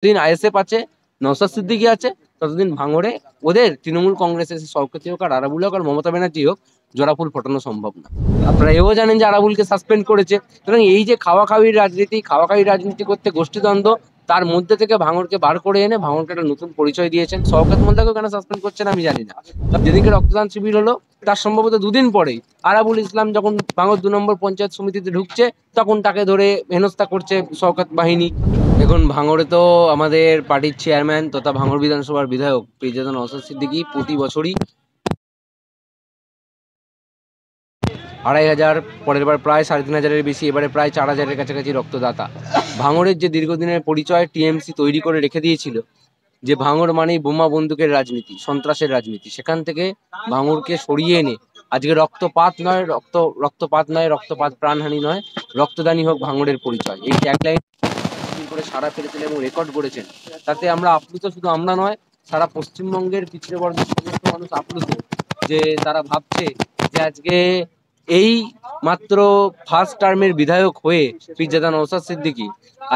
দিন আইএসএফ আছে, নওশাদ সিদ্দিকী আছে, ততদিন ভাঙড়ে ওদের তৃণমূল কংগ্রেসের শওকত হোক আর আরাবুল হোক আর মমতা ব্যানার্জি হোক জোড়া ফুল ফোটানো সম্ভব না। আপনারা এও জানেন যে আরাবুলকে সাসপেন্ড করেছে। সুতরাং এই যে খাওয়াখাওয়ির রাজনীতি করতে গোষ্ঠীদ্বন্দ্ব, তার মধ্যে থেকে ভাঙড়কে বার করে এনে ভাঙড়কে একটা নতুন পরিচয় দিয়েছেন। শওকত মোল্লাকেও কেন সাসপেন্ড করছেন আমি জানি না। যেদিনকে রক্তদান শিবির হলো তার সম্ভবত দুদিন পরেই আরাবুল ইসলাম যখন ভাঙড় 2 নম্বর পঞ্চায়েত সমিতিতে ঢুকছে তখন তাকে ধরে হেনস্থা করছে শওকত বাহিনী। দেখুন, ভাঙড়ে তো আমাদের পার্টির চেয়ারম্যান তথা ভাঙড় বিধানসভার বিধায়ক পীরজাদা নওশাদ সিদ্দিকী প্রতি বছরই 2,500, পরের বার প্রায় 3,500-এর বেশি, এবারে প্রায় 4,000-এর কাছাকাছি রক্তদাতা। ভাঙড়ের যে দীর্ঘদিনের পরিচয় টিএমসি তৈরি করে রেখে দিয়েছিল যে ভাঙড় মানেই বোমা বন্দুকের রাজনীতি, সন্ত্রাসের রাজনীতি, সেখান থেকে ভাঙড়কে সরিয়ে এনে আজকে রক্তপাত প্রাণহানি নয়, রক্তদানই হোক ভাঙড়ের পরিচয়, এই ট্যাগলাইন করে সারা ফেলেছেন এবং রেকর্ড করেছেন। তাতে আমরা আপ্লুত, শুধু আমরা নয়, সারা পশ্চিমবঙ্গের পিছিয়ে বর্গের সমস্ত মানুষ আপ্লুত যে তারা ভাবছে যে আজকে এই মাত্র ফার্স্ট টার্মের বিধায়ক হয়ে পীরজাদা নওশাদ সিদ্দিকী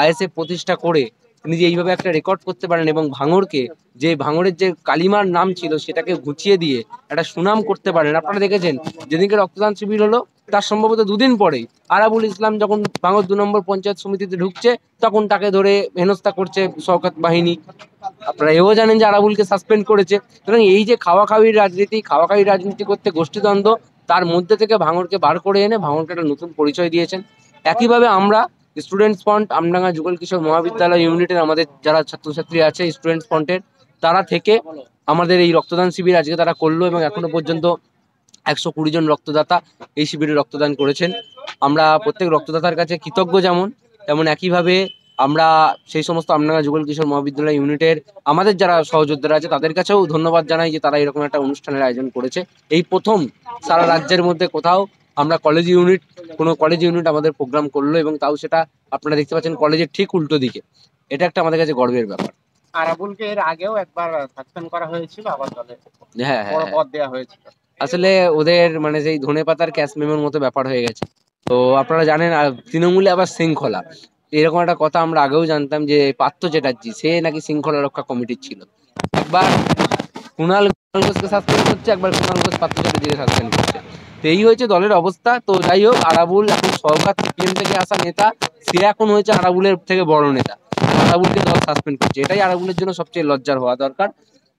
আইএসএফ প্রতিষ্ঠা করে তিনি যে এইভাবে একটা রেকর্ড করতে পারেন এবং ভাঙড়কে, যে ভাঙড়ের যে কালিমার নাম ছিল সেটাকে ঘুচিয়ে দিয়ে একটা সুনাম করতে পারেন। আপনারা দেখেছেন যেদিনকে রক্তদান শিবির হলো তার সম্ভবত দুদিন পরেই আরাবুল ইসলাম যখন ভাঙড় 2 নম্বর পঞ্চায়েত সমিতিতে ঢুকছে তখন তাকে ধরে হেনস্থা করছে শওকত বাহিনী। আপনারা এও জানেন যে আরাবুলকে সাসপেন্ড করেছে। সুতরাং এই যে খাওয়াখাওয়ির রাজনীতি করতে গোষ্ঠীদ্বন্দ্ব, তার মধ্যে থেকে ভাঙড়কে বার করে এনে ভাঙড়কে একটা নতুন পরিচয় দিয়েছেন। একইভাবে আমরা স্টুডেন্টস ফ্রন্ট আমডাঙ্গা যুগল কিশোর মহাবিদ্যালয় ইউনিটের আমাদের যারা ছাত্রছাত্রী আছে স্টুডেন্টস ফ্রন্টের, তারা থেকে আমাদের এই রক্তদান শিবির আজকে তারা করলো এবং এখনো পর্যন্ত 120 জন রক্তদাতা এই শিবিরে রক্তদান করেছেন। আমরা প্রত্যেক রক্তদাতার কাছে কৃতজ্ঞ, তেমন একইভাবে আমরা সেই সমস্ত আমডাঙ্গা যুগল কিশোর মহাবিদ্যালয় ইউনিটের আমাদের যারা সহযোদ্ধারা আছে তাদের কাছেও ধন্যবাদ জানাই যে তারা এরকম একটা অনুষ্ঠানের আয়োজন করেছে। এই প্রথম সারা রাজ্যের মধ্যে কোথাও আমরা কোনো কলেজ ইউনিট আমাদের প্রোগ্রাম করলো, এবং তাও সেটা আপনারা দেখতে পাচ্ছেন কলেজের ঠিক উল্টো দিকে। এটা একটা আমাদের কাছে গর্বের ব্যাপার। আরাবুলকে এর আগেও একবার সাসপেন্ড করা হয়েছিল, আবার দলে হ্যাঁ, বড় পদ দেওয়া হয়েছিল। আসলে ওদের মানে সেই ধনেপাতার ক্যাশ মেমোর মতো ব্যাপার হয়ে গেছে। তো আপনারা জানেন তৃণমূলে আবার শৃঙ্খলা, এরকম একটা কথা আমরা আগেও জানতাম যে পার্থ চ্যাটার্জি সে নাকি শৃঙ্খলা রক্ষা কমিটির ছিল। একবার কুণাল ঘোষকে সাসপেন্ড করছে, একবার কুণাল ঘোষ পার্থ চ্যাটার্জিকে সাসপেন্ড করছে। তো এই হয়েছে দলের অবস্থা। তো যাই হোক, আরাবুল এখন সরকার থেকে আসা নেতা, সে এখন হয়েছে আরাবুলের থেকে বড় নেতা। আরাবুলকে দল সাসপেন্ড করছে, এটাই আরাবুলের জন্য সবচেয়ে লজ্জার হওয়া দরকার।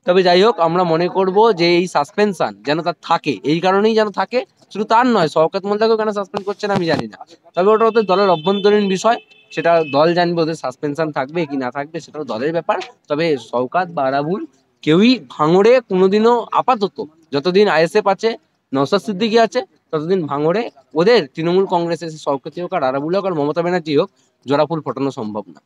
তবে যাই হোক, আমরা মনে করব যে এই সাসপেনশন যেন তার থাকে, এই কারণেই যেন থাকে, শুধু তার নয়, শওকত মোল্লাকেও কেন সাসপেন্ড করছেন আমি জানি না। তবে ওটা ওদের দলের অভ্যন্তরীণ বিষয়, সেটা দল জানবে ওদের সাসপেনশন থাকবে কি না থাকবে, সেটাও দলের ব্যাপার। তবে শওকত বা আরাবুল কেউই ভাঙড়ে কোনোদিনও আপাতত, যতদিন আইএসএফ আছে, নওশাদ সিদ্দিকী আছে, ততদিন ভাঙড়ে ওদের তৃণমূল কংগ্রেসের শওকত হোক আর আরাবুল হোক আর মমতা ব্যানার্জি হোক জোড়া ফুল ফোটানো সম্ভব না।